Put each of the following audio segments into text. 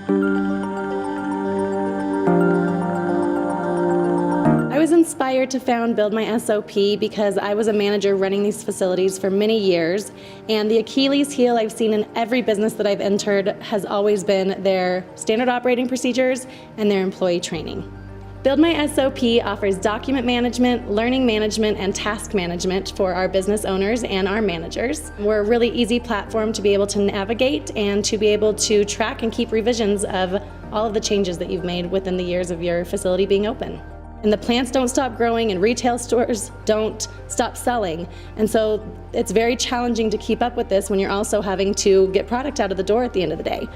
I was inspired to found Build My SOP because I was a manager running these facilities for many years, and the Achilles heel I've seen in every business that I've entered has always been their standard operating procedures and their employee training. Build My SOP offers document management, learning management, and task management for our business owners and our managers. We're a really easy platform to be able to navigate and to be able to track and keep revisions of all of the changes that you've made within the years of your facility being open. And the plants don't stop growing and retail stores don't stop selling. And so it's very challenging to keep up with this when you're also having to get product out of the door at the end of the day.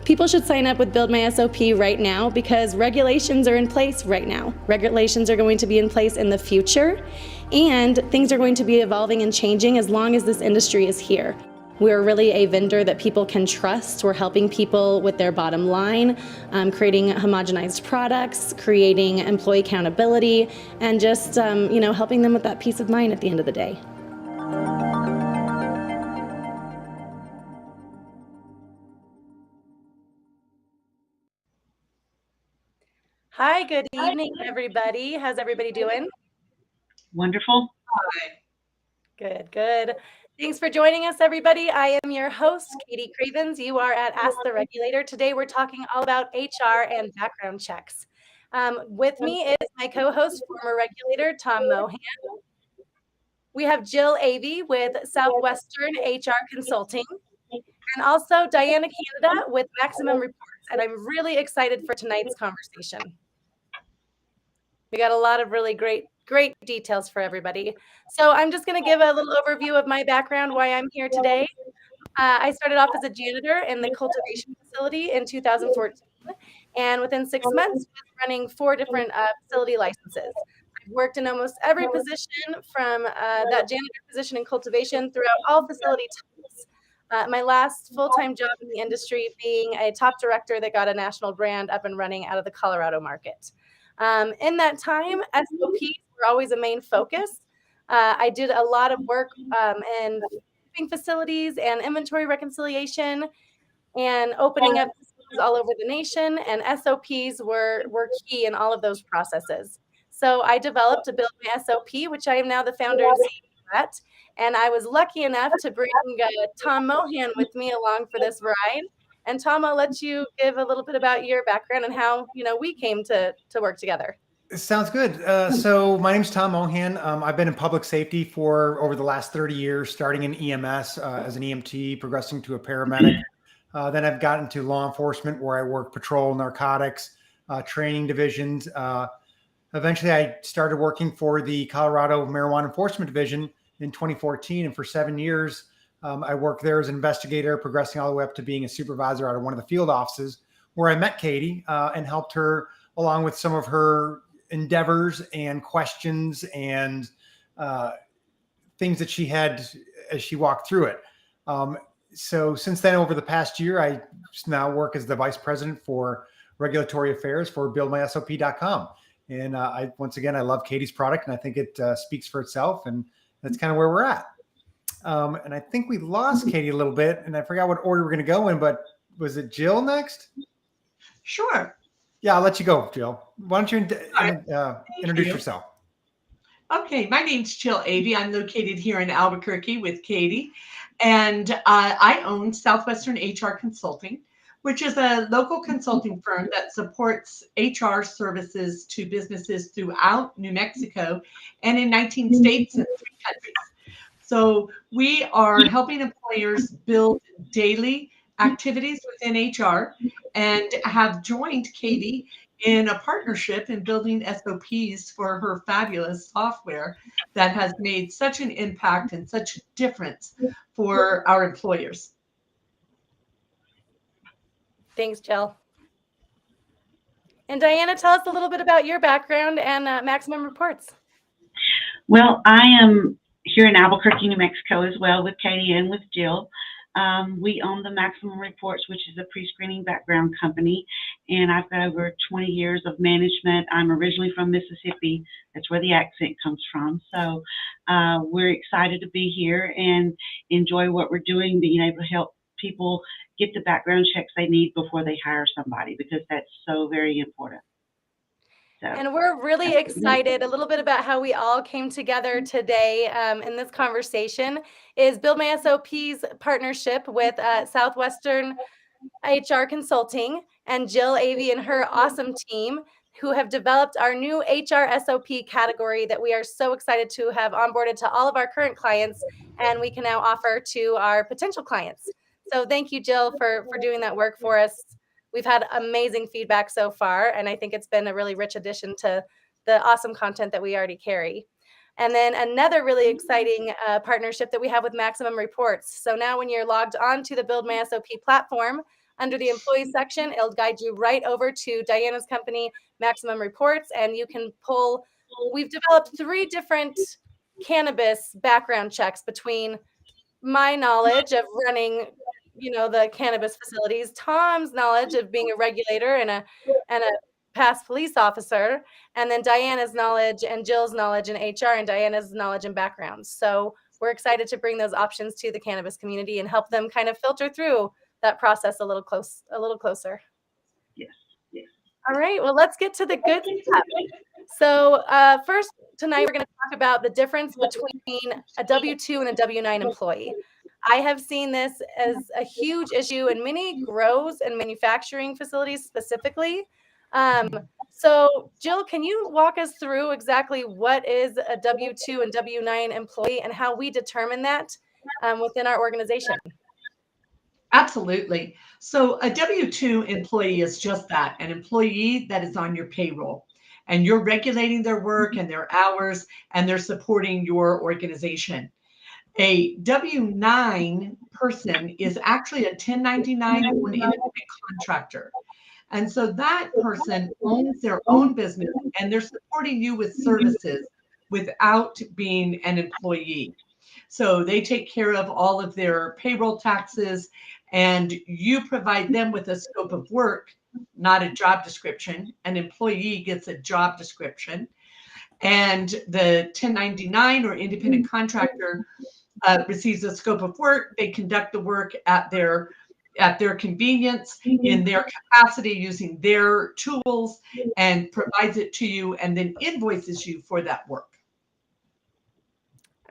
People should sign up with Build My SOP right now because regulations are in place right now. Regulations are going to be in place in the future, and things are going to be evolving and changing as long as this industry is here. We're really a vendor that people can trust. We're helping people with their bottom line, creating homogenized products, creating employee accountability, and just helping them with that peace of mind at the end of the day. Hi, good evening, everybody. How's everybody doing? Wonderful. Good, good. Thanks for joining us, everybody. I am your host, Katie Cravens. You are at Ask the Regulator. Today, we're talking all about HR and background checks. With me is my co-host, former regulator, Tom Mohan. We have Jill Avey with Southwestern HR Consulting, and also Dianna Canada with Maximum Reports. And I'm really excited for tonight's conversation. We got a lot of really great details for everybody. So I'm just going to give a little overview of my background, why I'm here today. I started off as a janitor in the cultivation facility in 2014, and within 6 months, running 4 different facility licenses. I've worked in almost every position from that janitor position in cultivation throughout all facility types. My last full-time job in the industry being a top director that got a national brand up and running out of the Colorado market. In that time, SOPs were always a main focus. I did a lot of work in facilities and inventory reconciliation and opening up all over the nation, and SOPs were key in all of those processes. So I developed a Build My SOP, which I am now the founder and CEO at, and I was lucky enough to bring Tom Mohan with me along for this ride. And Tom, I'll let you give a little bit about your background and how we came to work together. Sounds good. So my name's Tom Mohan. I've been in public safety for over the last 30 years, starting in EMS as an EMT, progressing to a paramedic. Then I've gotten to law enforcement where I work patrol, narcotics, training divisions. Eventually, I started working for the Colorado Marijuana Enforcement Division in 2014. And for 7 years, I worked there as an investigator, progressing all the way up to being a supervisor out of one of the field offices where I met Katie and helped her along with some of her endeavors and questions and things that she had as she walked through it. So since then, over the past year, I now work as the vice president for regulatory affairs for buildmysop.com. And once again, I love Katie's product, and I think it speaks for itself. And that's kind of where we're at. And I think we lost Katie a little bit, and I forgot what order we're going to go in, but was it Jill next? Sure. Yeah, I'll let you go, Jill. Why don't you introduce yourself? Okay, my name's Jill Avey. I'm located here in Albuquerque with Katie, and I own Southwestern HR Consulting, which is a local consulting firm that supports HR services to businesses throughout New Mexico and in 19 states and 3 countries. So we are helping employers build daily activities within HR and have joined Katie in a partnership in building SOPs for her fabulous software that has made such an impact and such a difference for our employers. Thanks, Jill. And Dianna, tell us a little bit about your background and Maximum Reports. Well, I am here in Albuquerque, New Mexico as well with Katie and with Jill. We own the Maximum Reports, which is a pre-screening background company, and I've got over 20 years of management. I'm originally from Mississippi. That's where the accent comes from. So we're excited to be here and enjoy what we're doing, being able to help people get the background checks they need before they hire somebody, because that's so very important. So, and we're really excited. A little bit about how we all came together today in this conversation is Build My SOP's partnership with Southwestern HR Consulting and Jill Avey and her awesome team, who have developed our new HR SOP category that we are so excited to have onboarded to all of our current clients, and we can now offer to our potential clients. So thank you, Jill, for doing that work for us. We've had amazing feedback so far, and I think it's been a really rich addition to the awesome content that we already carry. And then another really exciting partnership that we have with Maximum Reports. So now when you're logged on to the Build My SOP platform, under the employee section, it'll guide you right over to Diana's company, Maximum Reports, and you can pull. We've developed 3 different cannabis background checks between my knowledge of running, the cannabis facilities, Tom's knowledge of being a regulator and a past police officer, and then Diana's knowledge and Jill's knowledge in HR and Diana's knowledge and background. So we're excited to bring those options to the cannabis community and help them kind of filter through that process a little closer. yes, yes. All right, well, let's get to the good stuff. So first tonight, we're going to talk about the difference between a W-2 and a W-9 employee. I have seen this as a huge issue in many grows and manufacturing facilities specifically. So Jill, can you walk us through exactly what is a W-2 and W-9 employee and how we determine that within our organization? Absolutely. So a W-2 employee is just that, an employee that is on your payroll, and you're regulating their work and their hours, and they're supporting your organization. A W-9 person is actually a 1099 or an independent contractor. And so that person owns their own business, and they're supporting you with services without being an employee. So they take care of all of their payroll taxes, and you provide them with a scope of work, not a job description. An employee gets a job description, and the 1099 or independent contractor receives a scope of work. They conduct the work at their convenience, in their capacity, using their tools, and provides it to you, and then invoices you for that work.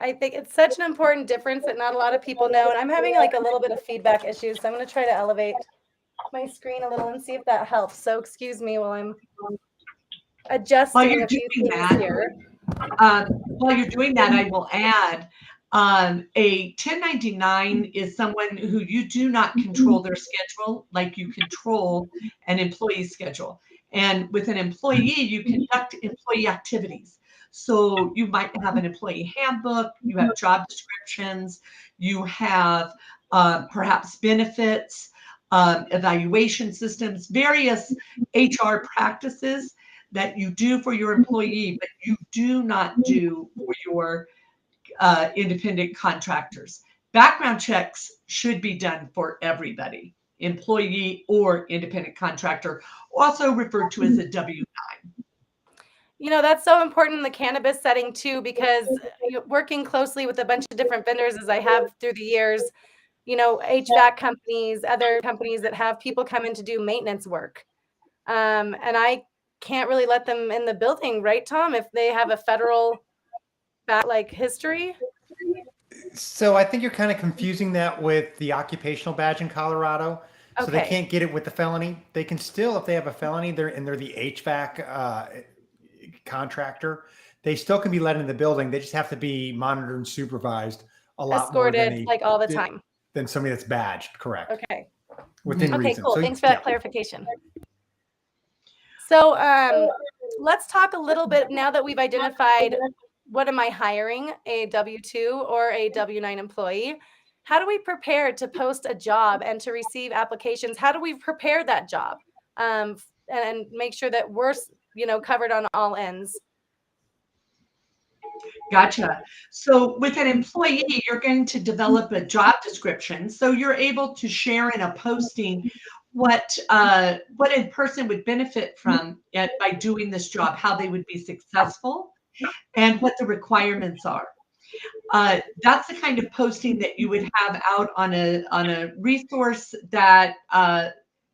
I think it's such an important difference that not a lot of people know. And I'm having like a little bit of feedback issues. So I'm going to try to elevate my screen a little and see if that helps. So excuse me while I'm adjusting a few things here. While you're doing that, I will add a 1099 is someone who you do not control their schedule like you control an employee's schedule. And with an employee, you conduct employee activities. So you might have an employee handbook, you have job descriptions, you have perhaps benefits, evaluation systems, various HR practices that you do for your employee, but you do not do for your independent contractors. Background checks should be done for everybody, employee or independent contractor, also referred to as a W-9. That's so important in the cannabis setting too, because working closely with a bunch of different vendors as I have through the years, HVAC companies, other companies that have people come in to do maintenance work. And I can't really let them in the building, right, Tom, if they have a federal history? So I think you're kind of confusing that with the occupational badge in Colorado. So Okay. they can't get it with the felony. They can still, if they have a felony, they're the HVAC contractor, they still can be let in the building. They just have to be monitored and supervised a lot Escorted more all the time than somebody that's badged. Correct. Okay. Within reason. Cool. So, thanks for that clarification. So let's talk a little bit now that we've identified what am I hiring, a W-2 or a W-9 employee. How do we prepare to post a job and to receive applications? How do we prepare that job and make sure that we're covered on all ends? Gotcha. So with an employee, you're going to develop a job description. So you're able to share in a posting what a person would benefit from by doing this job, how they would be successful, and what the requirements are. That's the kind of posting that you would have out on a resource that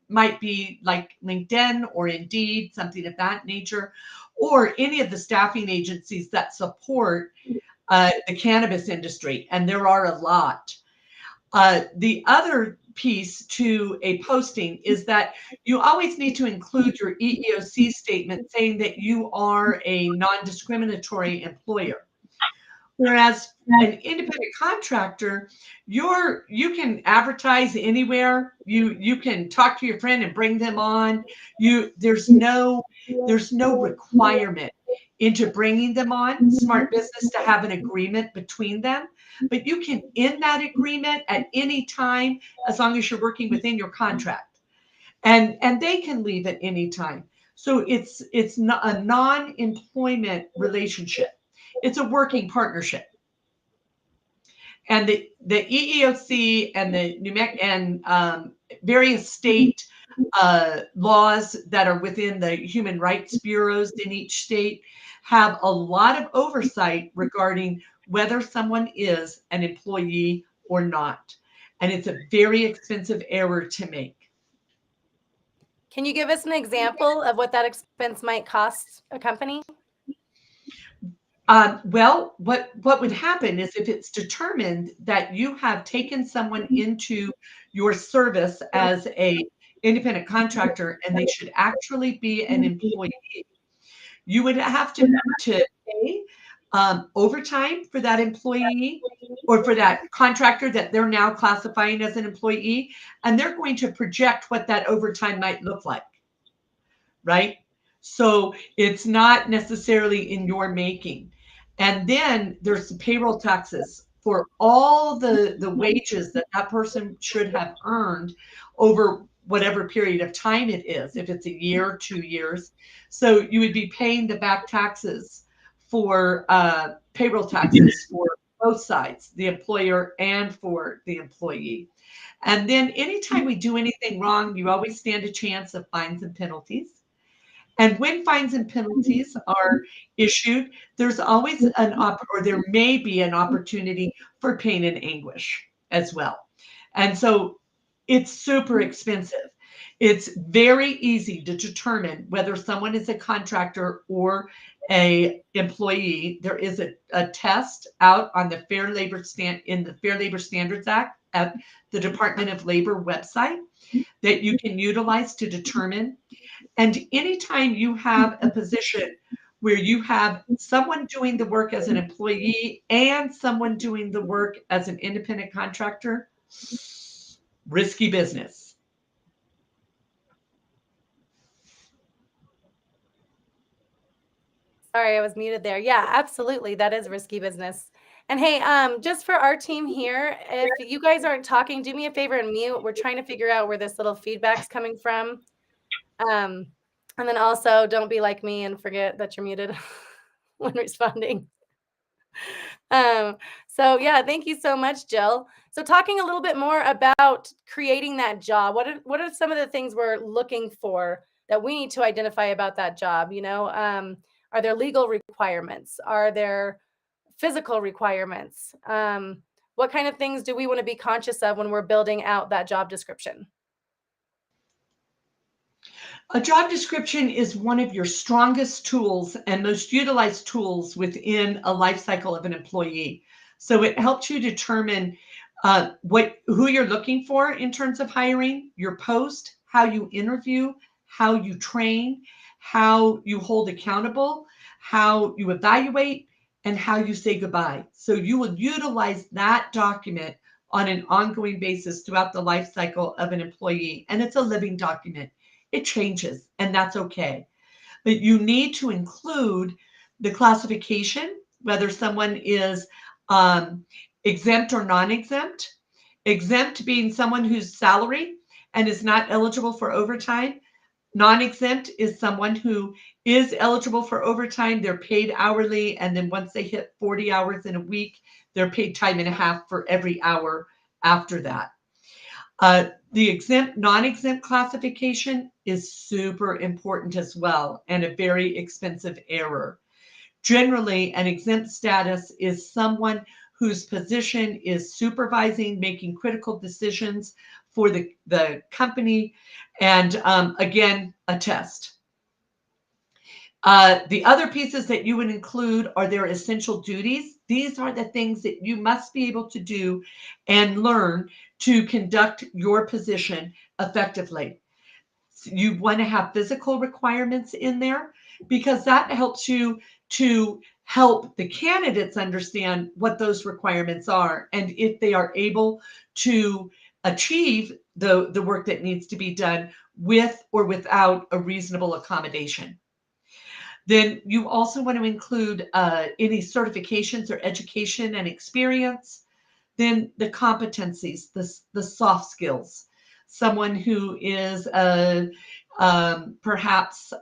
might be like LinkedIn or Indeed, something of that nature, or any of the staffing agencies that support the cannabis industry, and there are a lot. The other piece to a posting is that you always need to include your EEOC statement saying that you are a non-discriminatory employer. Whereas an independent contractor, you can advertise anywhere. You can talk to your friend and bring them on. There's no requirement into bringing them on. Smart business to have an agreement between them, but you can end that agreement at any time as long as you're working within your contract, and they can leave at any time. So it's not a non-employment relationship. It's a working partnership. And the EEOC and the New Mexico and various state laws that are within the human rights bureaus in each state have a lot of oversight regarding whether someone is an employee or not. And it's a very expensive error to make. Can you give us an example of what that expense might cost a company? Well, what would happen is if it's determined that you have taken someone into your service as a independent contractor and they should actually be an employee, you would have to pay overtime for that employee or for that contractor that they're now classifying as an employee, and they're going to project what that overtime might look like, right? So it's not necessarily in your making. And then there's the payroll taxes for all the wages that that person should have earned over whatever period of time it is, if it's a year, 2 years. So you would be paying the back taxes for payroll taxes for both sides, the employer and for the employee. And then anytime we do anything wrong, you always stand a chance of fines and penalties. And when fines and penalties are issued, there's always or there may be an opportunity for pain and anguish as well. And so it's super expensive. It's very easy to determine whether someone is a contractor or a employee. There is a test out on the Fair Labor Standards Act at the Department of Labor website that you can utilize to determine. And anytime you have a position where you have someone doing the work as an employee and someone doing the work as an independent contractor, risky business. Sorry, I was muted there. Yeah, absolutely. That is risky business. And hey, just for our team here, if you guys aren't talking, do me a favor and mute. We're trying to figure out where this little feedback's coming from. And then also don't be like me and forget that you're muted when responding. So yeah, thank you so much, Jill. So talking a little bit more about creating that job, what are some of the things we're looking for that we need to identify about that job? You know, are there legal requirements? Are there physical requirements? What kind of things do we want to be conscious of when we're building out that job description? A job description is one of your strongest tools and most utilized tools within a life cycle of an employee. So it helps you determine who you're looking for in terms of hiring, your post, how you interview, how you train, how you hold accountable, how you evaluate, and how you say goodbye. So you will utilize that document on an ongoing basis throughout the life cycle of an employee. And it's a living document. It changes, and that's okay. But you need to include the classification, whether someone is exempt or non-exempt. Exempt being someone who's salary and is not eligible for overtime. Non-exempt is someone who is eligible for overtime. They're paid hourly, and then once they hit 40 hours in a week, they're paid time and a half for every hour after that. The exempt, non-exempt classification is super important as well, and a very expensive error. Generally, an exempt status is someone whose position is supervising, making critical decisions for the company, and again, a test. The other pieces that you would include are their essential duties. These are the things that you must be able to do and learn to conduct your position effectively. You want to have physical requirements in there because that helps you to help the candidates understand what those requirements are and if they are able to achieve the work that needs to be done with or without a reasonable accommodation. Then you also want to include any certifications or education and experience. Then the competencies, the soft skills. Someone who is perhaps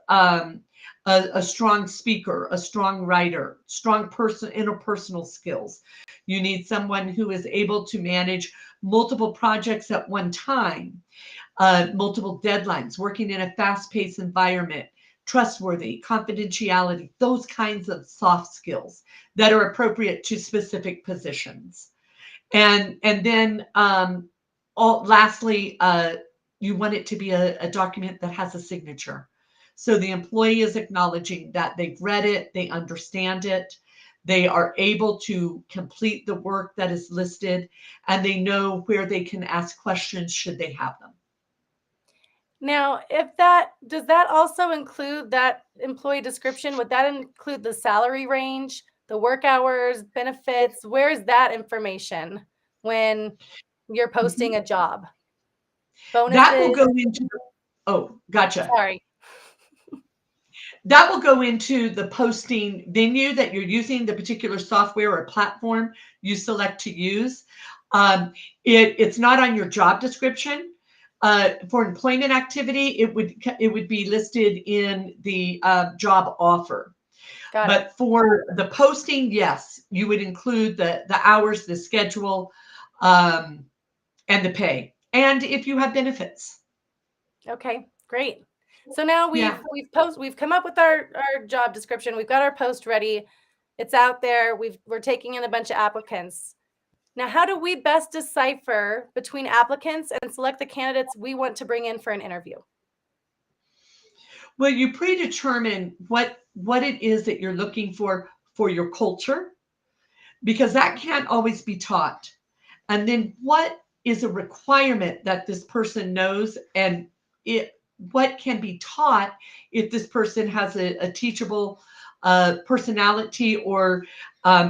a strong speaker, a strong writer, strong interpersonal skills. You need someone who is able to manage multiple projects at one time, multiple deadlines, working in a fast-paced environment, trustworthy, confidentiality, those kinds of soft skills that are appropriate to specific positions. And then lastly, you want it to be a document that has a signature. So the employee is acknowledging that they've read it, they understand it, they are able to complete the work that is listed, and they know where they can ask questions should they have them. Now, does that also include that employee description? Would that include the salary range, the work hours, benefits? Where is that information when you're posting a job? That will Bonuses? go into, oh, gotcha. Sorry. That will go into the posting venue that you're using, the particular software or platform you select to use. It's not on your job description. For employment activity, it would be listed in the job offer. Got it. But for the posting, yes, you would include the hours, the schedule, and the pay, and if you have benefits. Okay, great. So now Yeah. we've come up with our job description. We've got our post ready. It's out there. We're taking in a bunch of applicants. Now, how do we best decipher between applicants and select the candidates we want to bring in for an interview? Well, you predetermine what it is that you're looking for your culture, because that can't always be taught. And then what is a requirement that this person knows, and what can be taught if this person has a teachable personality or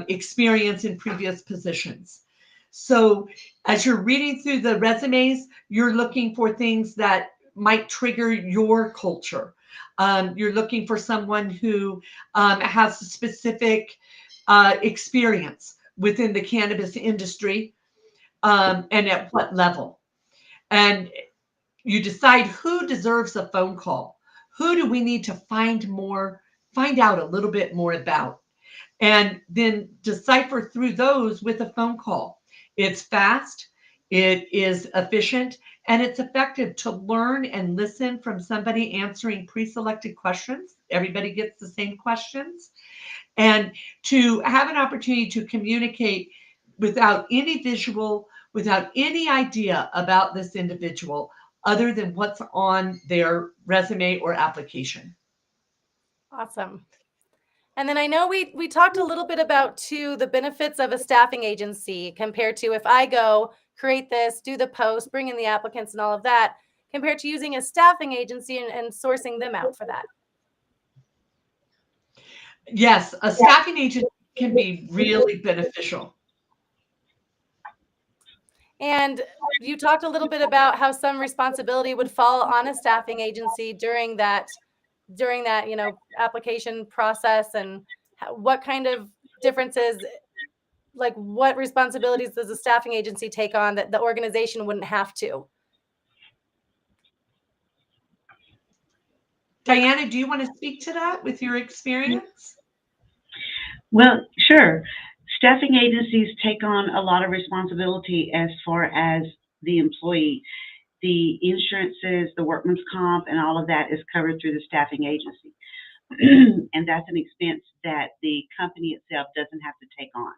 experience in previous positions. So as you're reading through the resumes, you're looking for things that might trigger your culture. You're looking for someone who has a specific experience within the cannabis industry, and at what level. And you decide who deserves a phone call. Who do we need to find out a little bit more about? And then decipher through those with a phone call. It's fast, it is efficient, and it's effective to learn and listen from somebody answering pre-selected questions. Everybody gets the same questions. And to have an opportunity to communicate without any visual, without any idea about this individual other than what's on their resume or application. Awesome. And then I know we talked a little bit about too the benefits of a staffing agency compared to if I go create this, do the post, bring in the applicants and all of that, compared to using a staffing agency and sourcing them out for that. Yes, a staffing agent can be really beneficial. And you talked a little bit about how some responsibility would fall on a staffing agency during that application process, and what kind of differences, like what responsibilities does a staffing agency take on that the organization wouldn't have to? Diana, do you want to speak to that with your experience? Well, sure. Staffing agencies take on a lot of responsibility as far as the employee. The insurances, the workman's comp, and all of that is covered through the staffing agency. and that's an expense that the company itself doesn't have to take on.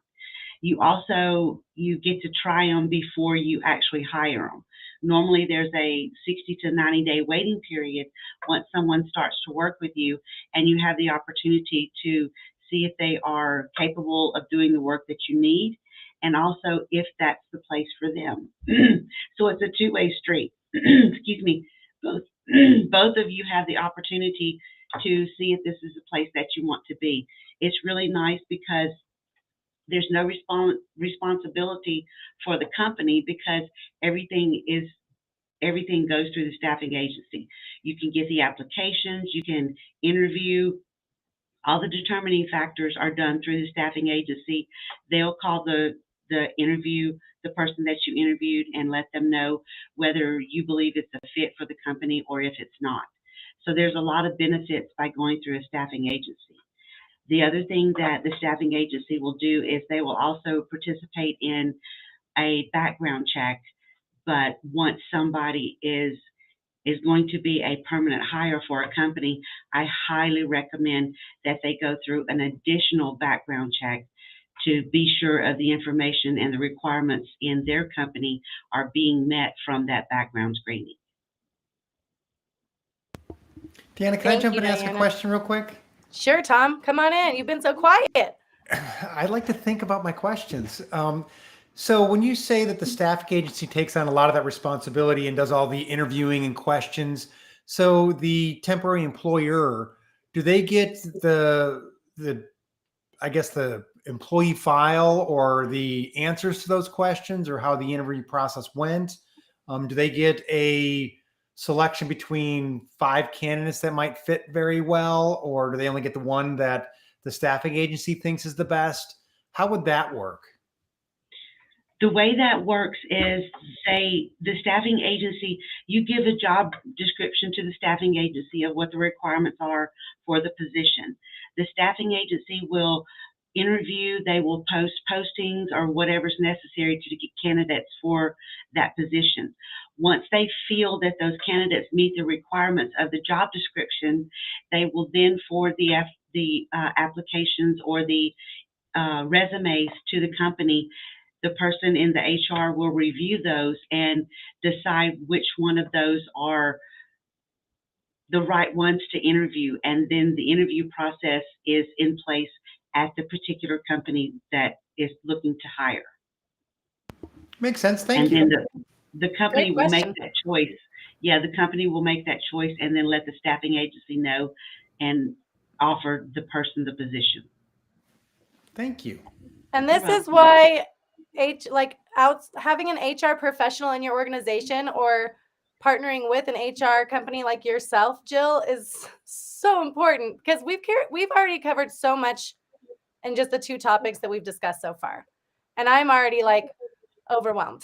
You get to try them before you actually hire them. Normally there's a 60 to 90-day waiting period once someone starts to work with you, and you have the opportunity to see if they are capable of doing the work that you need, and also if that's the place for them. So it's a two-way street. Excuse me. Both of you have the opportunity to see if this is a place that you want to be. It's really nice because there's no responsibility for the company, because everything goes through the staffing agency. You can get the applications, you can interview. All the determining factors are done through the staffing agency. They'll call the person that you interviewed and let them know whether you believe it's a fit for the company or if it's not. So there's a lot of benefits by going through a staffing agency. The other thing that the staffing agency will do is they will also participate in a background check. But once somebody is going to be a permanent hire for a company, I highly recommend that they go through an additional background check to be sure of the information and the requirements in their company are being met from that background screening. Deanna, can I jump in and ask a question real quick? Sure, Tom. Come on in. You've been so quiet. I'd like to think about my questions. So when you say that the staffing agency takes on a lot of that responsibility and does all the interviewing and questions, so the temporary employer, do they get the employee file or the answers to those questions, or how the interview process went? Do they get a selection between 5 candidates that might fit very well, or do they only get the one that the staffing agency thinks is the best? How would that work? The way that works is, say, the staffing agency, you give a job description to the staffing agency of what the requirements are for the position. The staffing agency will interview, they will post postings or whatever's necessary to get candidates for that position. Once they feel that those candidates meet the requirements of the job description, they will then forward the applications or the resumes to the company. The person in the HR will review those and decide which one of those are the right ones to interview. And then the interview process is in place at the particular company that is looking to hire. Makes sense. Thank you. And then the company will make that choice. Yeah, the company will make that choice and then let the staffing agency know and offer the person the position. Thank you. And this is why having an HR professional in your organization or partnering with an HR company like yourself, Jill, is so important, because we've already covered so much in just the 2 topics that we've discussed so far. And I'm already overwhelmed.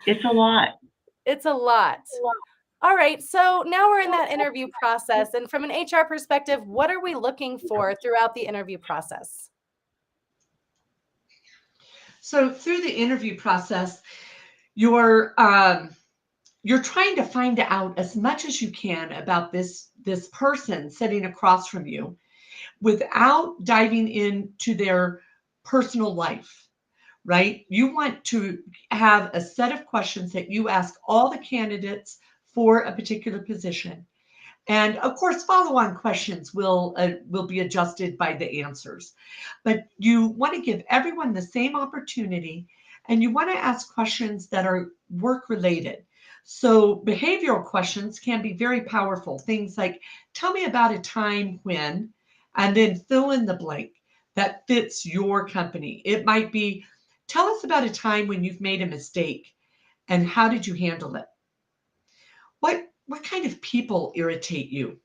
It's a lot. It's a lot. All right. So now we're in that interview process. And from an HR perspective, what are we looking for throughout the interview process? So through the interview process, you're trying to find out as much as you can about this person sitting across from you without diving into their personal life, right? You want to have a set of questions that you ask all the candidates for a particular position. And of course, follow-on questions will be adjusted by the answers. But you want to give everyone the same opportunity, and you want to ask questions that are work-related. So behavioral questions can be very powerful. Things like, tell me about a time when, and then fill in the blank that fits your company. It might be, tell us about a time when you've made a mistake and how did you handle it? What kind of people irritate you?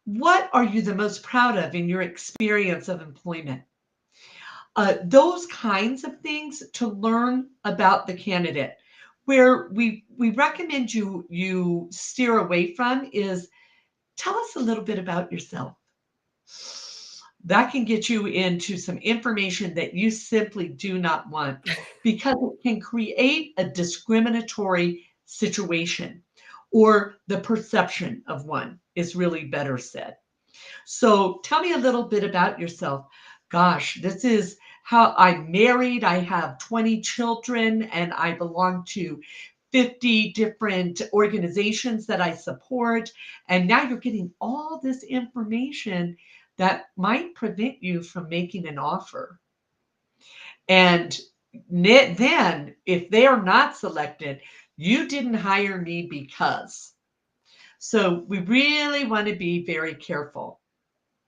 What are you the most proud of in your experience of employment? Those kinds of things to learn about the candidate. Where we recommend you steer away from is, tell us a little bit about yourself. That can get you into some information that you simply do not want, because it can create a discriminatory situation or the perception of one. is really better said. So tell me a little bit about yourself. Gosh, this is how I'm married. I have 20 children and I belong to 50 different organizations that I support. And now you're getting all this information that might prevent you from making an offer. And then, if they are not selected, you didn't hire me because. So we really want to be very careful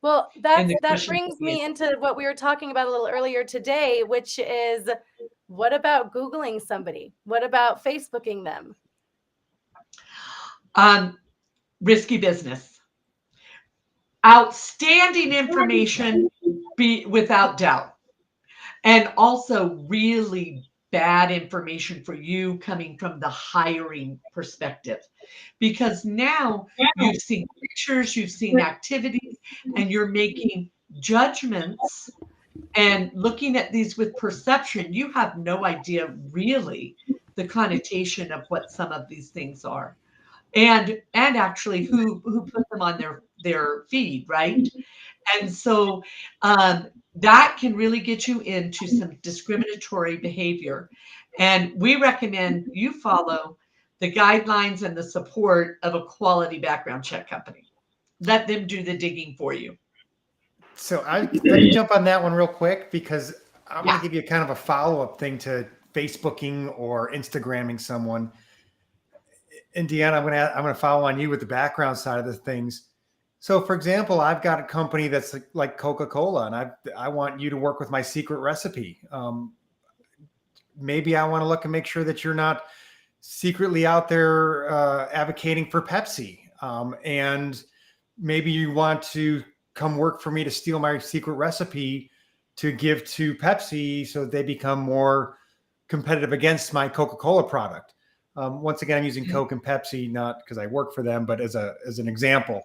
Well, in the that questions brings that we me into what we were talking about a little earlier today, which is what about Googling somebody? What about Facebooking them? Risky business. Outstanding information, without doubt. And also really bad information for you coming from the hiring perspective. Because now you've seen pictures, you've seen activities, and you're making judgments and looking at these with perception. You have no idea really the connotation of what some of these things are. And actually who put them on their feed, right? And so that can really get you into some discriminatory behavior. And we recommend you follow the guidelines and the support of a quality background check company. Let them do the digging for you. So let me jump on that one real quick because I'm going Yeah. to give you kind of a follow-up thing to Facebooking or Instagramming someone. And Deanna, I'm going to follow on you with the background side of the things. So, for example, I've got a company that's like Coca-Cola, and I want you to work with my secret recipe. Maybe I want to look and make sure that you're not secretly out there advocating for Pepsi, and maybe you want to come work for me to steal my secret recipe to give to Pepsi so they become more competitive against my Coca-Cola product. Once again, I'm using Coke and Pepsi, not because I work for them, but as an example.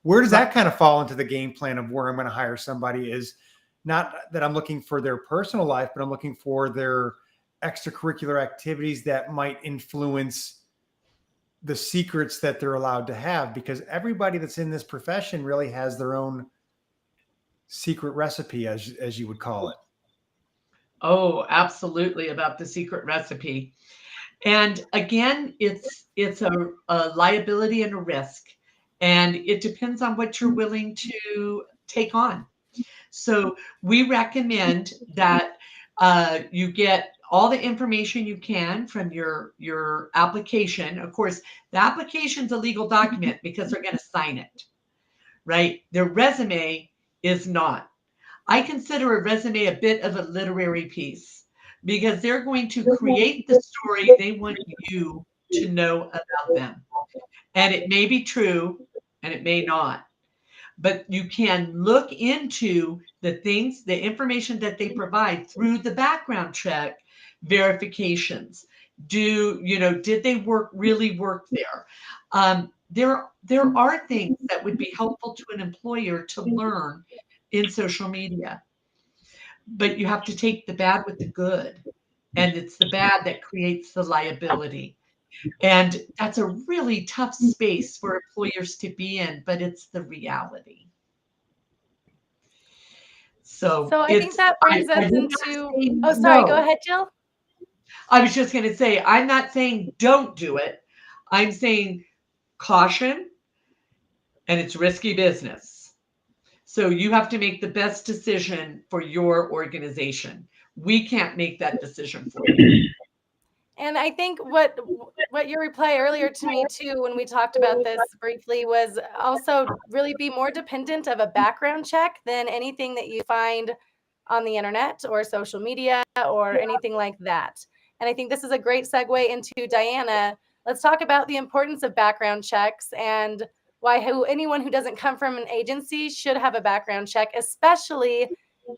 Where does that kind of fall into the game plan of where I'm going to hire somebody? Is not that I'm looking for their personal life, but I'm looking for their extracurricular activities that might influence the secrets that they're allowed to have, because everybody that's in this profession really has their own secret recipe, as you would call it. Oh, absolutely, about the secret recipe. And again, it's a liability and a risk. And it depends on what you're willing to take on. So we recommend that you get all the information you can from your application. Of course, the application's a legal document because they're going to sign it, right? Their resume is not. I consider a resume a bit of a literary piece because they're going to create the story they want you to know about them. And it may be true and it may not. But you can look into the things, the information that they provide through the background check verifications. Did they really work there? There are things that would be helpful to an employer to learn in social media, but you have to take the bad with the good. And it's the bad that creates the liability. And that's a really tough space for employers to be in, but it's the reality. So I think that brings us into. Oh, sorry. Go ahead, Jill. I was just going to say, I'm not saying don't do it. I'm saying caution, and it's risky business. So you have to make the best decision for your organization. We can't make that decision for you. And I think what your reply earlier to me too, when we talked about this briefly, was also really be more dependent of a background check than anything that you find on the internet or social media or anything like that. And I think this is a great segue into Dianna. Let's talk about the importance of background checks and why anyone who doesn't come from an agency should have a background check, especially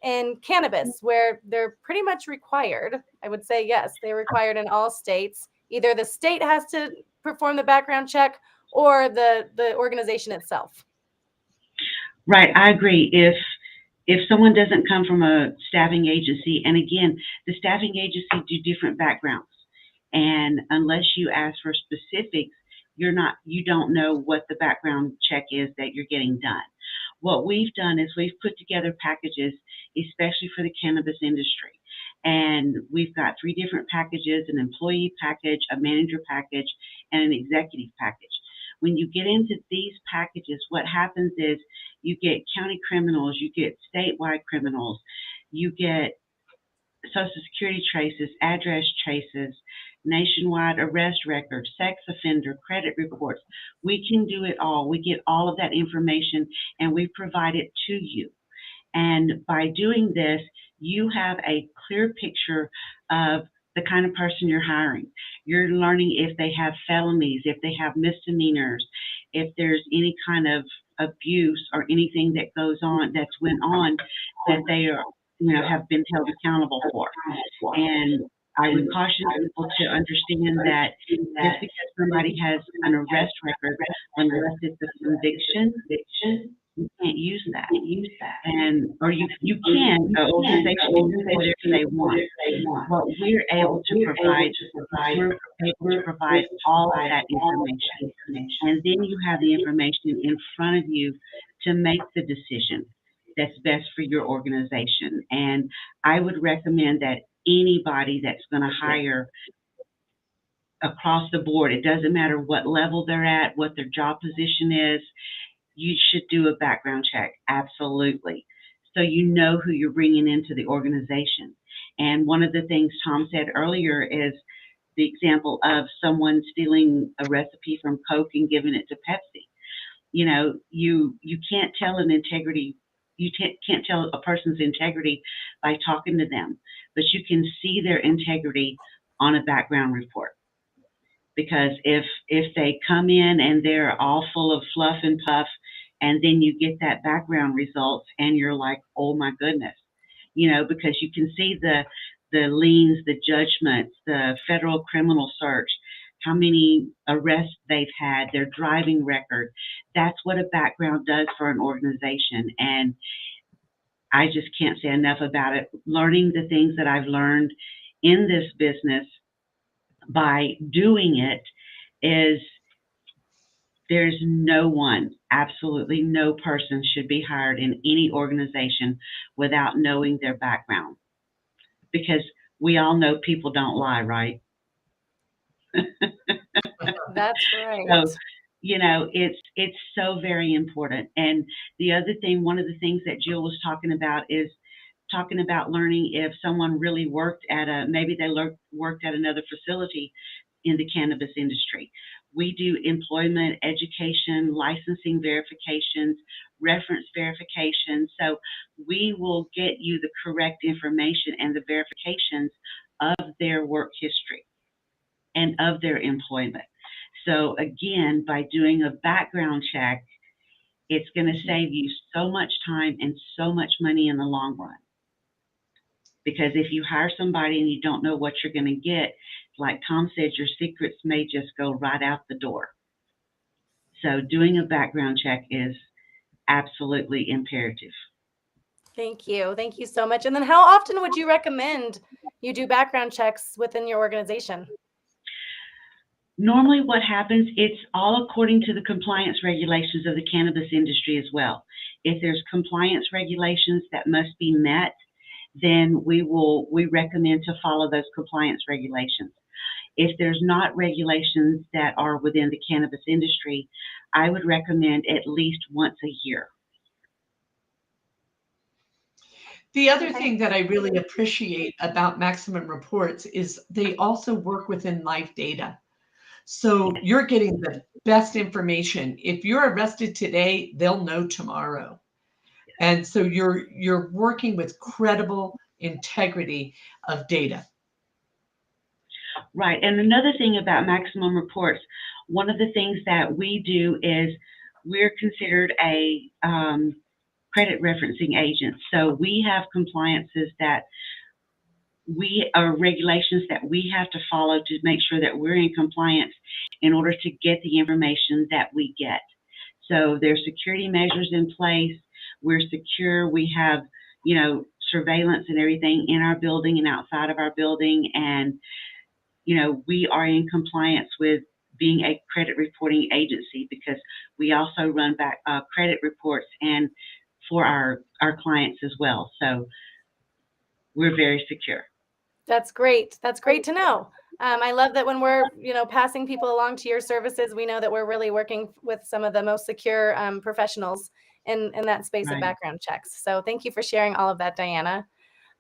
in cannabis, where they're pretty much required. I would say, yes, they're required in all states. Either the state has to perform the background check or the organization itself. Right, I agree. If someone doesn't come from a staffing agency, and again, the staffing agencies do different backgrounds, and unless you ask for specifics, you don't know what the background check is that you're getting done. What we've done is we've put together packages, especially for the cannabis industry. And we've got 3 different packages: an employee package, a manager package, and an executive package. When you get into these packages, what happens is you get county criminals, you get statewide criminals, you get Social Security traces, address traces, nationwide arrest records, sex offender, credit reports. We can do it all. We get all of that information and we provide it to you. And by doing this, you have a clear picture of the kind of person you're hiring. You're learning if they have felonies, if they have misdemeanors, if there's any kind of abuse or anything that goes on, that's went on, that they are, have been held accountable for. And I would caution people to understand that just because somebody has an arrest record, unless it's a conviction, you can't use that. And or you can, organization can do whatever they want. But we're able to provide all of that information. And then you have the information in front of you to make the decision that's best for your organization. And I would recommend that anybody that's going to hire across the board, it doesn't matter what level they're at, what their job position is, you should do a background check, absolutely. So you know who you're bringing into the organization. And one of the things Tom said earlier is the example of someone stealing a recipe from Coke and giving it to Pepsi. You can't tell can't tell a person's integrity by talking to them, but you can see their integrity on a background report. Because if they come in and they're all full of fluff and puff, and then you get that background results and you're like, oh my goodness, because you can see the liens, the judgments, the federal criminal search, how many arrests they've had, their driving record. That's what a background does for an organization. And I just can't say enough about it. Learning the things that I've learned in this business by doing it is there's no one, absolutely no person should be hired in any organization without knowing their background. Because we all know people don't lie, right? That's right. So, it's so very important. And the other thing, one of the things that Jill was talking about is talking about learning if someone really worked maybe they worked at another facility in the cannabis industry. We do employment, education, licensing verifications, reference verifications. So we will get you the correct information and the verifications of their work history and of their employment. So again, by doing a background check, it's going to save you so much time and so much money in the long run. Because if you hire somebody and you don't know what you're going to get, like Tom said, your secrets may just go right out the door. So doing a background check is absolutely imperative. Thank you. Thank you so much. And then how often would you recommend you do background checks within your organization? Normally what happens, it's all according to the compliance regulations of the cannabis industry as well. If there's compliance regulations that must be met, then we recommend to follow those compliance regulations. If there's not regulations that are within the cannabis industry, I would recommend at least once a year. The other thing that I really appreciate about Maximum Reports is they also work within live data. So you're getting the best information. If you're arrested today, they'll know tomorrow. And so you're working with credible integrity of data. Right. And another thing about Maximum Reports, one of the things that we do is we're considered a credit referencing agent. So we have compliances that regulations that we have to follow to make sure that we're in compliance in order to get the information that we get. So there's security measures in place. We're secure. We have, surveillance and everything in our building and outside of our building. And, we are in compliance with being a credit reporting agency, because we also run back credit reports and for our clients as well. So we're very secure. That's great. That's great to know. I love that when we're, passing people along to your services, we know that we're really working with some of the most secure professionals in that space of Right. background checks. So thank you for sharing all of that, Dianna.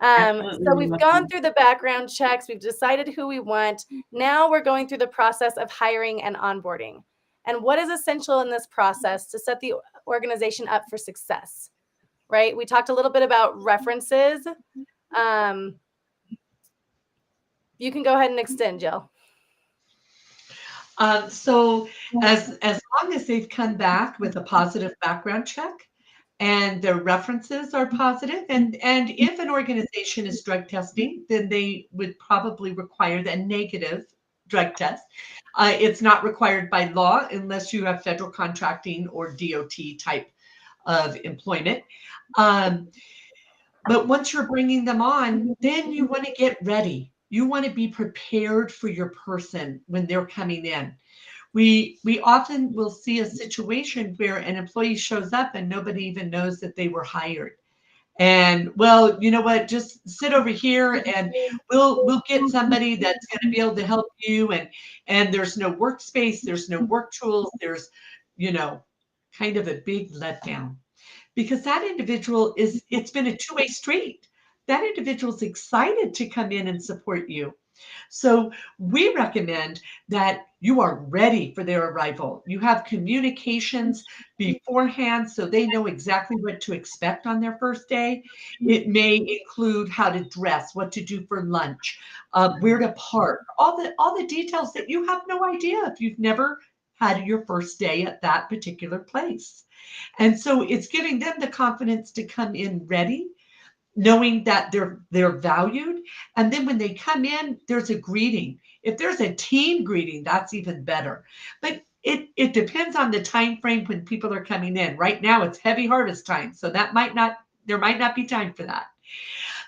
Absolutely. So we've gone through the background checks. We've decided who we want. Now we're going through the process of hiring and onboarding. And what is essential in this process to set the organization up for success, right? We talked a little bit about references. You can go ahead and extend, Jill. So as long as they've come back with a positive background check and their references are positive, and if an organization is drug testing, then they would probably require a negative drug test. It's not required by law unless you have federal contracting or DOT type of employment. But once you're bringing them on, then you want to get ready. You want to be prepared for your person when they're coming in. We often will see a situation where an employee shows up and nobody even knows that they were hired. And well, you know what, just sit over here and we'll get somebody that's going to be able to help you. And there's no workspace, there's no work tools, there's, kind of a big letdown. Because that individual it's been a two-way street. That individual's excited to come in and support you. So we recommend that you are ready for their arrival. You have communications beforehand so they know exactly what to expect on their first day. It may include how to dress, what to do for lunch, where to park, all the details that you have no idea if you've never had your first day at that particular place. And so it's giving them the confidence to come in ready, knowing that they're valued. And then when they come in, there's a greeting. If there's a team greeting, that's even better. But it depends on the time frame when people are coming in. Right now it's heavy harvest time, so there might not be time for that.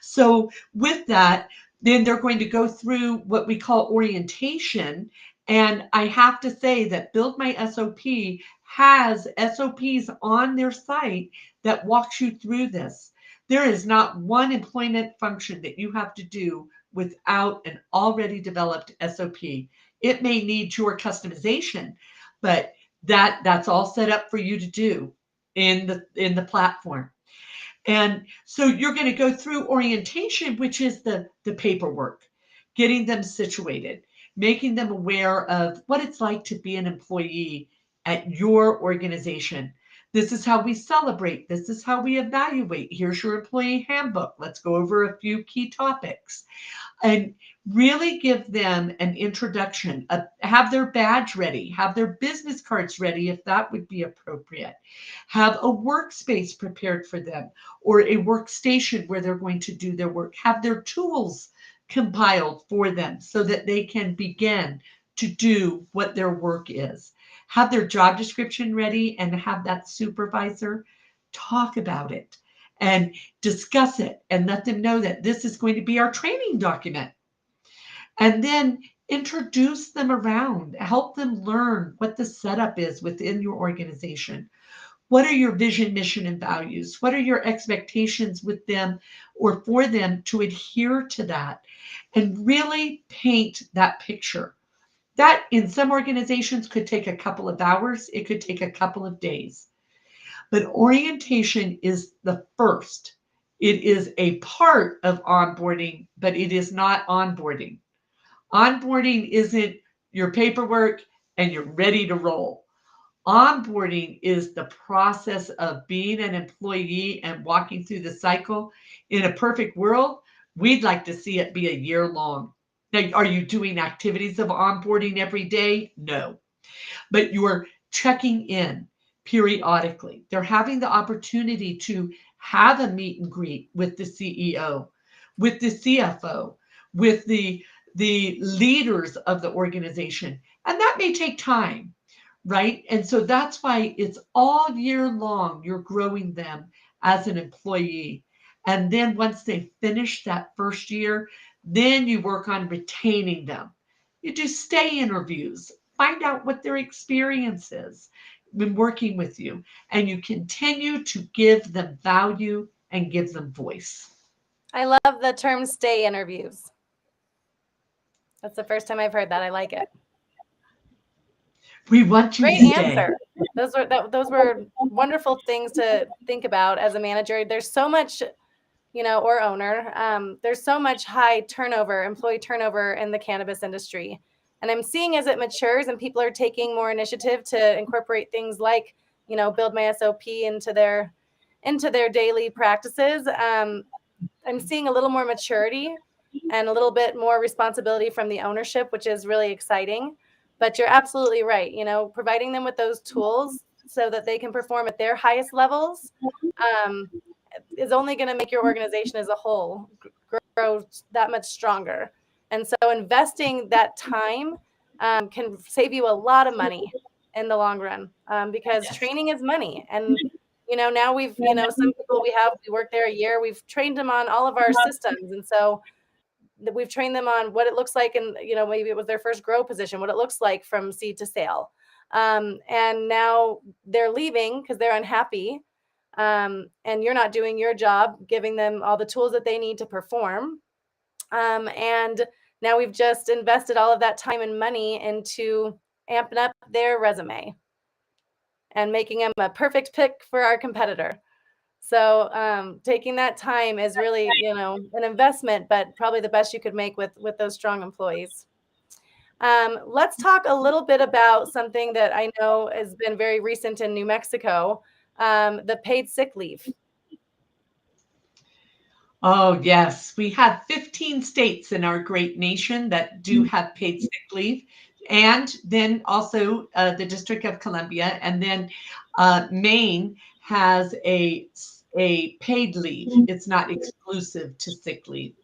So with that, then they're going to go through what we call orientation. And I have to say that Build My SOP has SOPs on their site that walks you through this. There is not one employment function that you have to do without an already developed SOP. It may need your customization, but that's all set up for you to do in the platform. And so you're going to go through orientation, which is the paperwork, getting them situated, making them aware of what it's like to be an employee at your organization. This is how we celebrate. This is how we evaluate. Here's your employee handbook. Let's go over a few key topics and really give them an introduction, have their badge ready, have their business cards ready if that would be appropriate, have a workspace prepared for them or a workstation where they're going to do their work, have their tools compiled for them so that they can begin to do what their work is, have their job description ready, and have that supervisor talk about it and discuss it and let them know that this is going to be our training document. And then introduce them around, help them learn what the setup is within your organization. What are your vision, mission, and values? What are your expectations with them or for them to adhere to that? And really paint that picture. That in some organizations could take a couple of hours. It could take a couple of days. But orientation is the first. It is a part of onboarding, but it is not onboarding. Onboarding isn't your paperwork and you're ready to roll. Onboarding is the process of being an employee and walking through the cycle. In a perfect world, we'd like to see it be a year long. Now, are you doing activities of onboarding every day? No. But you're checking in periodically. They're having the opportunity to have a meet and greet with the CEO, with the CFO, with the leaders of the organization. And that may take time, right? And so that's why it's all year long, you're growing them as an employee. And then once they finish that first year, then you work on retaining them. You do stay interviews. find out what their experience is when working with you, and you continue to give them value and give them voice. I love the term stay interviews. That's the first time I've heard that. I like it. We want you Great to stay. answer. Those were wonderful things to think about as a manager. There's so much, or owner. There's so much high turnover, employee turnover in the cannabis industry. And I'm seeing as it matures and people are taking more initiative to incorporate things like, build my SOP into their daily practices. I'm seeing a little more maturity and a little bit more responsibility from the ownership, which is really exciting. But you're absolutely right. Providing them with those tools so that they can perform at their highest levels is only going to make your organization as a whole grow that much stronger. And so investing that time can save you a lot of money in the long run because Yes. training is money. And now we've, some people we work there a year, we've trained them on all of our systems. And so we've trained them on what it looks like. And, maybe it was their first grow position, what it looks like from seed to sale. And now they're leaving because they're unhappy. And you're not doing your job, giving them all the tools that they need to perform. And now we've just invested all of that time and money into amping up their resume and making them a perfect pick for our competitor. So taking that time is really, an investment, but probably the best you could make with those strong employees. Let's talk a little bit about something that I know has been very recent in New Mexico, the paid sick leave. Oh, yes. We have 15 states in our great nation that do have paid sick leave. And then also the District of Columbia. And then Maine has a paid leave. It's not exclusive to sick leave.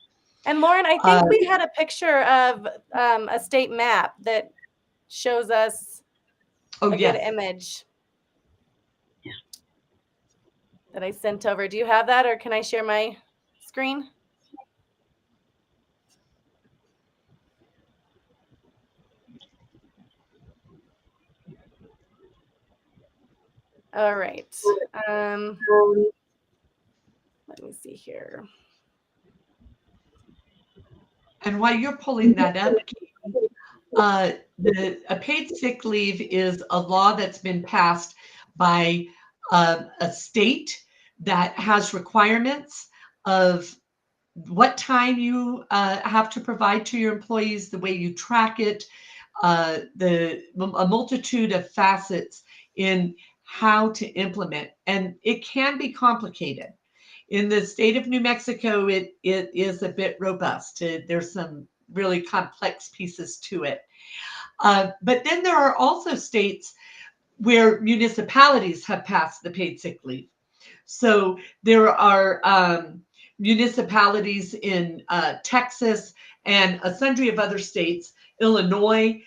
And Lauren, I think we had a picture of a state map that shows us a good image that I sent over. Do you have that, or can I share my screen? All right. Let me see here. And while you're pulling that up, a paid sick leave is a law that's been passed by a state that has requirements of what time you have to provide to your employees, the way you track it, a multitude of facets in how to implement. And it can be complicated. In the state of New Mexico, it is a bit robust. There's some really complex pieces to it. But then there are also states where municipalities have passed the paid sick leave. So there are municipalities in Texas and a sundry of other states, Illinois,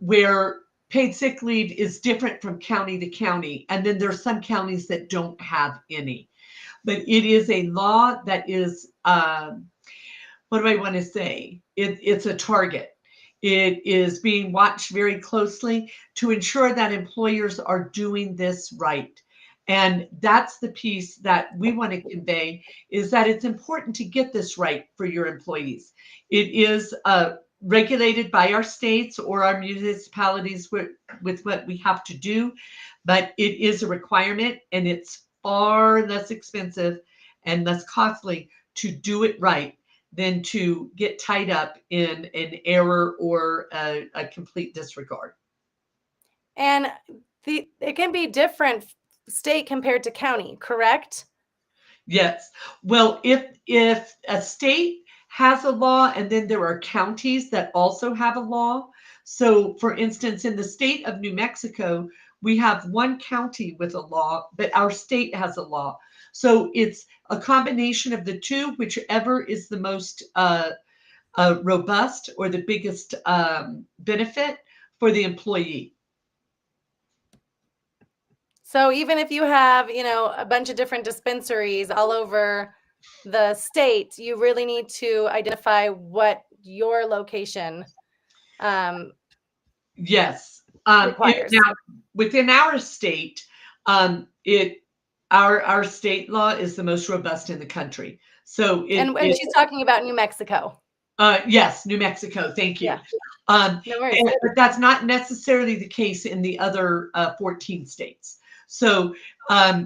where paid sick leave is different from county to county. And then there's some counties that don't have any. But it is a law that is, what do I want to say? It's a target. It is being watched very closely to ensure that employers are doing this right. And that's the piece that we want to convey, is that it's important to get this right for your employees. It is regulated by our states or our municipalities with what we have to do, but it is a requirement, and it's far less expensive and less costly to do it right than to get tied up in an error or a complete disregard. And it can be different state compared to county, correct? Yes. Well, if a state has a law and then there are counties that also have a law. So for instance, in the state of New Mexico, we have one county with a law, but our state has a law. So it's a combination of the two, whichever is the most robust or the biggest benefit for the employee. So even if you have, a bunch of different dispensaries all over the state, you really need to identify what your location Yes. requires. Now, within our state, our state law is the most robust in the country. So And she's talking about New Mexico. yes, New Mexico. Thank you. Yeah. No worries. But that's not necessarily the case in the other 14 states. So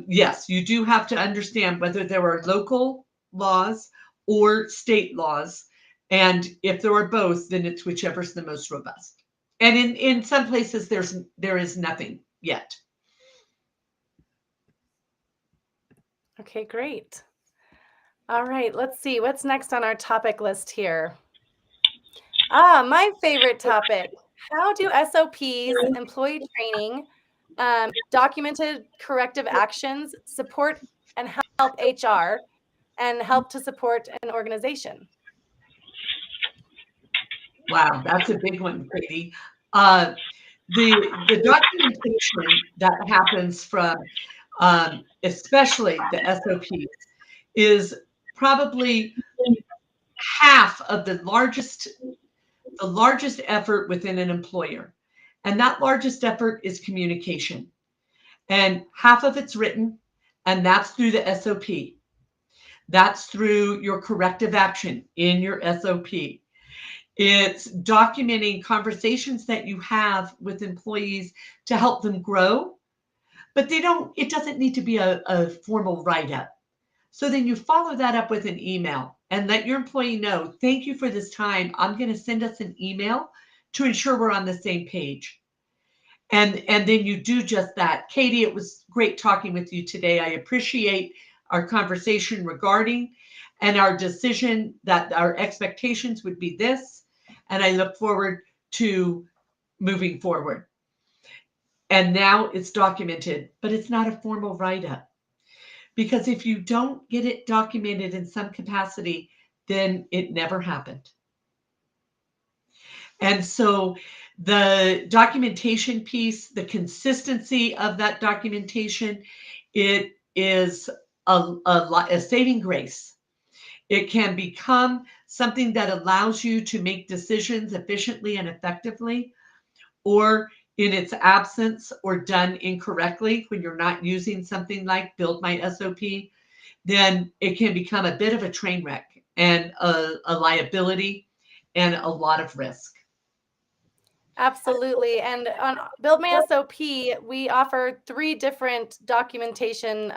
yes, you do have to understand whether there are local laws or state laws. And if there are both, then it's whichever's the most robust. And in some places, there is nothing yet. Okay, great. All right, let's see. What's next on our topic list here? My favorite topic. How do SOPs, employee training, documented corrective actions support and help HR and help to support an organization? Wow, that's a big one, Katie. The documentation that happens from especially the SOPs is probably half of the largest effort within an employer. And that largest effort is communication. And half of it's written, and that's through the SOP. That's through your corrective action in your SOP. It's documenting conversations that you have with employees to help them grow, but it doesn't need to be a formal write-up. So then you follow that up with an email and let your employee know, thank you for this time. I'm going to send us an email to ensure we're on the same page. And then you do just that. Katie, it was great talking with you today. I appreciate our conversation regarding and our decision that our expectations would be this. And I look forward to moving forward. And now it's documented, but it's not a formal write-up. Because if you don't get it documented in some capacity, then it never happened. And so the documentation piece, the consistency of that documentation, it is a saving grace. It can become something that allows you to make decisions efficiently and effectively, or in its absence or done incorrectly when you're not using something like Build My SOP, then it can become a bit of a train wreck and a liability and a lot of risk. Absolutely. And on Build My SOP, we offer 3 different documentation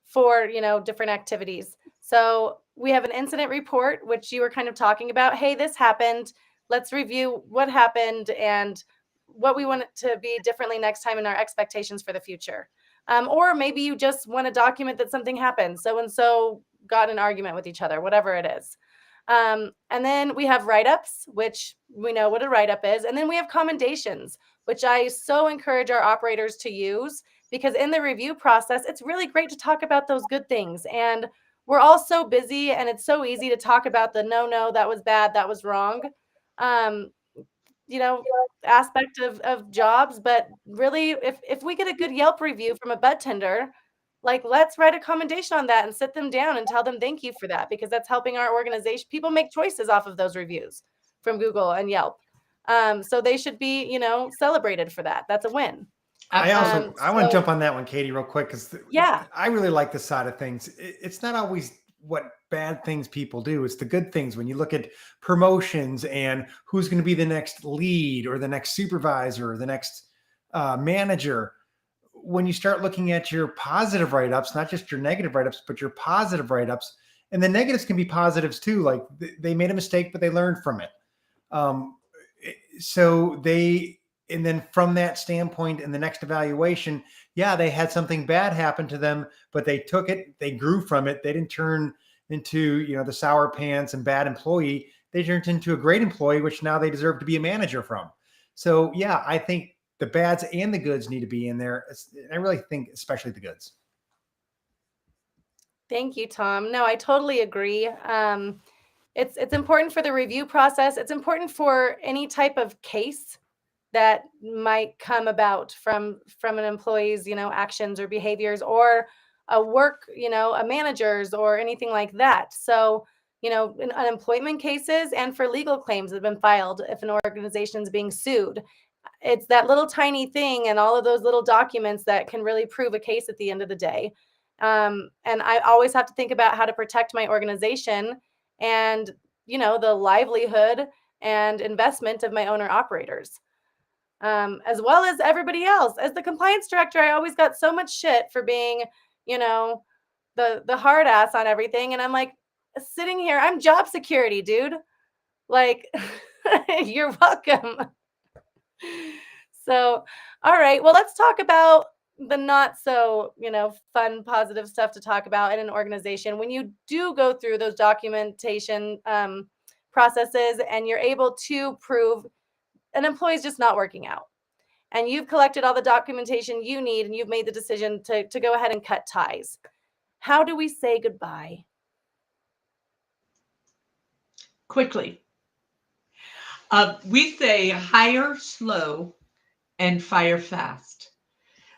for, different activities. So we have an incident report, which you were kind of talking about. Hey, this happened. Let's review what happened and what we want it to be differently next time in our expectations for the future. Or maybe you just want to document that something happened. So-and-so got in an argument with each other, whatever it is. And then we have write-ups, which we know what a write-up is. And then we have commendations, which I so encourage our operators to use, because in the review process, it's really great to talk about those good things. And we're all so busy, and it's so easy to talk about the no, that was bad, that was wrong, aspect of jobs. But really, if we get a good Yelp review from a bud tender, like, let's write a commendation on that and sit them down and tell them thank you for that, because that's helping our organization. People make choices off of those reviews from Google and Yelp. So they should be, celebrated for that. That's a win. I want to so- jump on that one, Katie, real quick, because Yeah. I really like this side of things. It's not always what bad things people do. It's the good things. When you look at promotions and who's going to be the next lead or the next supervisor or the next manager, when you start looking at your positive write-ups, not just your negative write-ups, but your positive write-ups, and the negatives can be positives too. Like they made a mistake, but they learned from it. And then from that standpoint, in the next evaluation, yeah, they had something bad happen to them, but they took it, they grew from it. They didn't turn into, the sour pants and bad employee. They turned into a great employee, which now they deserve to be a manager from. So yeah, I think the bads and the goods need to be in there. I really think especially the goods. Thank you, Tom. No, I totally agree. It's important for the review process. It's important for any type of case that might come about from an employee's, actions or behaviors, or a work, a manager's, or anything like that. So, in unemployment cases and for legal claims that have been filed, if an organization is being sued, it's that little tiny thing and all of those little documents that can really prove a case at the end of the day. And I always have to think about how to protect my organization and, the livelihood and investment of my owner operators, as well as everybody else. As the compliance director, I always got so much shit for being, the hard ass on everything. And I'm like sitting here, I'm job security, dude. Like, you're welcome. So, all right. Well, let's talk about the not so, fun, positive stuff to talk about in an organization. When you do go through those documentation processes and you're able to prove an employee's just not working out, and you've collected all the documentation you need and you've made the decision to go ahead and cut ties, how do we say goodbye? Quickly. We say hire slow and fire fast.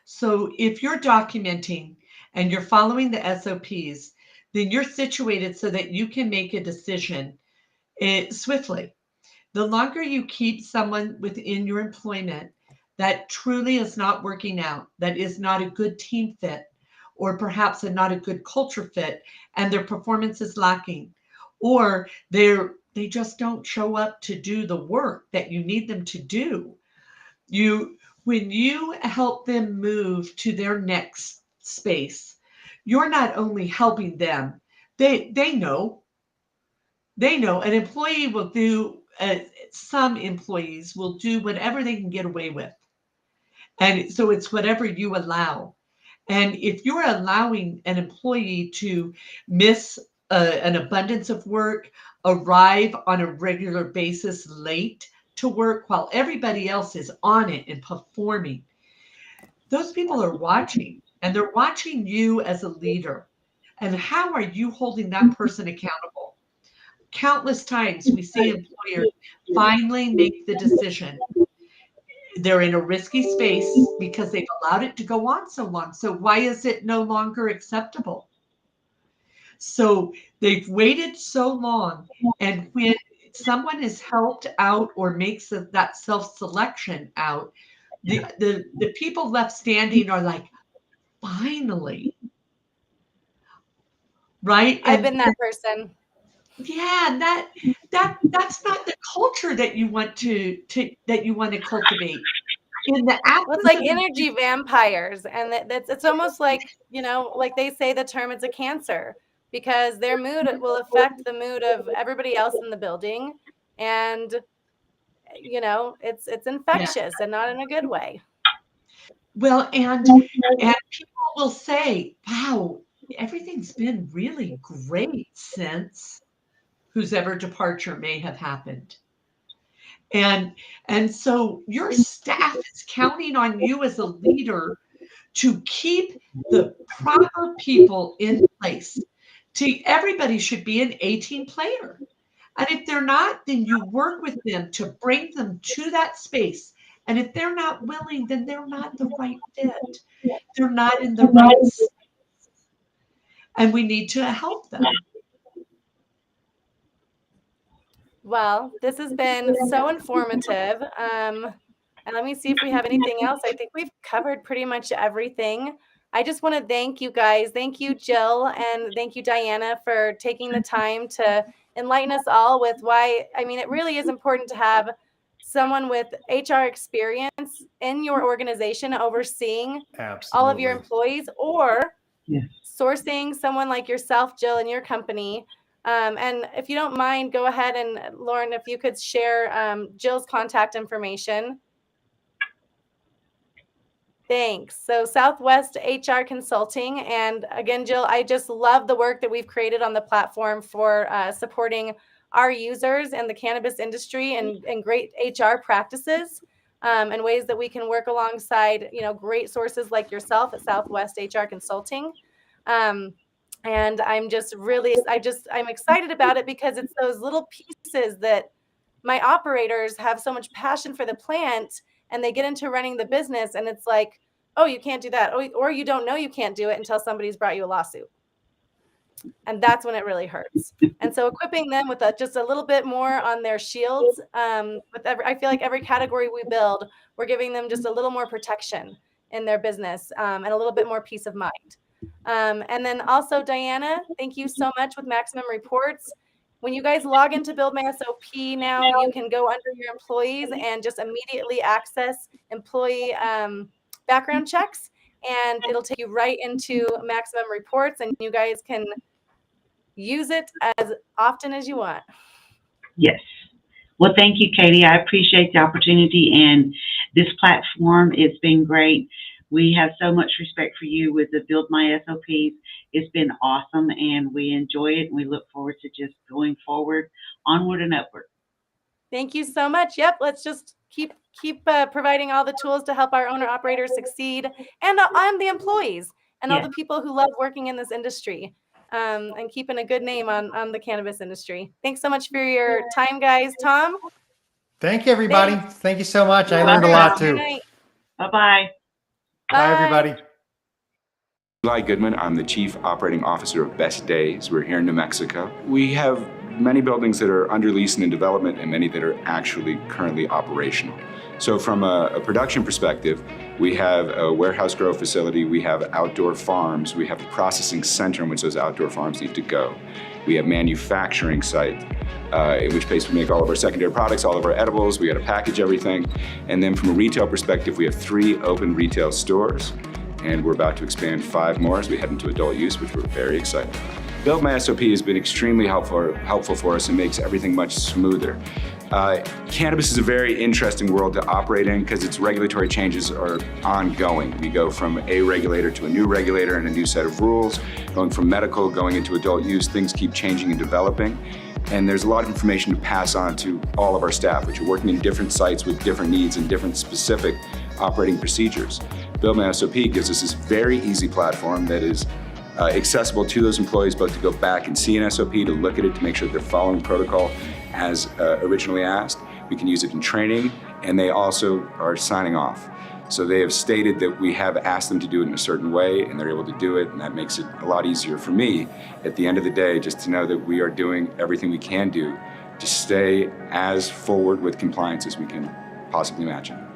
So if you're documenting and you're following the SOPs, then you're situated so that you can make a decision swiftly. The longer you keep someone within your employment that truly is not working out, that is not a good team fit, or perhaps not a good culture fit, and their performance is lacking, or they just don't show up to do the work that you need them to do. When you help them move to their next space, you're not only helping them, they know an employee will do, some employees will do whatever they can get away with. And so it's whatever you allow. And if you're allowing an employee to miss an abundance of work, arrive on a regular basis late to work while everybody else is on it and performing, those people are watching, and they're watching you as a leader. And how are you holding that person accountable? Countless times we see employers finally make the decision. They're in a risky space because they've allowed it to go on so long. So why is it no longer acceptable? So they've waited so long. And when someone is helped out or makes that self-selection out, the people left standing are like, finally, right? I've been that person. Yeah, that's not the culture that you want to cultivate. In the Well, it's absence like of energy vampires, and it's almost like, like they say the term, it's a cancer, because their mood will affect the mood of everybody else in the building, and it's yeah. infectious and not in a good way. Well, and people will say, "Wow, everything's been really great since whose ever departure may have happened." And so your staff is counting on you as a leader to keep the proper people in place. Everybody should be an 18 player. And if they're not, then you work with them to bring them to that space. And if they're not willing, then they're not the right fit. They're not in the right space. And we need to help them. Well, this has been so informative. And let me see if we have anything else. I think we've covered pretty much everything. I just want to thank you guys. Thank you, Jill, and thank you, Diana, for taking the time to enlighten us all with why. I mean, it really is important to have someone with HR experience in your organization overseeing all of your Absolutely. employees, or Yes. sourcing someone like yourself, Jill, in your company. And if you don't mind, go ahead and Lauren, if you could share Jill's contact information. Thanks. So Southwest HR Consulting. And again, Jill, I just love the work that we've created on the platform for supporting our users in the cannabis industry and great HR practices and ways that we can work alongside, great sources like yourself at Southwest HR Consulting. And I'm just really, I'm excited about it because it's those little pieces that my operators have so much passion for the plant, and they get into running the business and it's like, oh, you can't do that. Or you don't know you can't do it until somebody's brought you a lawsuit. And that's when it really hurts. And so equipping them with just a little bit more on their shields, I feel like every category we build, we're giving them just a little more protection in their business, and a little bit more peace of mind. And then also, Dianna, thank you so much with Maximum Reports. When you guys log into Build My SOP now, you can go under your employees and just immediately access employee background checks, and it'll take you right into Maximum Reports, and you guys can use it as often as you want. Yes. Well, thank you, Katie. I appreciate the opportunity and this platform. It's been great. We have so much respect for you with the Build My SOPs. It's been awesome, and we enjoy it, and we look forward to just going forward, onward and upward. Thank you so much. Yep, let's just keep providing all the tools to help our owner-operators succeed, and the employees, and all the people who love working in this industry. And keeping a good name on the cannabis industry. Thanks so much for your time, guys. Tom? Thank you, everybody. Thanks. Thank you so much. I learned a lot too. Bye-bye. Bye, everybody. Eli Goodman, I'm the Chief Operating Officer of Best Days. We're here in New Mexico. We have many buildings that are under lease and in development, and many that are actually currently operational. So from a production perspective, we have a warehouse grow facility, we have outdoor farms, we have the processing center in which those outdoor farms need to go. We have manufacturing site, in which place we make all of our secondary products, all of our edibles, we got to package everything. And then from a retail perspective, we have 3 open retail stores, and we're about to expand 5 more as we head into adult use, which we're very excited about. Build My SOP has been extremely helpful for us and makes everything much smoother. Cannabis is a very interesting world to operate in because its regulatory changes are ongoing. We go from a regulator to a new regulator and a new set of rules. Going from medical, going into adult use, things keep changing and developing. And there's a lot of information to pass on to all of our staff, which are working in different sites with different needs and different specific operating procedures. Build My SOP gives us this very easy platform that is accessible to those employees, both to go back and see an SOP, to look at it, to make sure they're following protocol as originally asked. We can use it in training, and they also are signing off. So they have stated that we have asked them to do it in a certain way, and they're able to do it, and that makes it a lot easier for me at the end of the day, just to know that we are doing everything we can do to stay as forward with compliance as we can possibly imagine.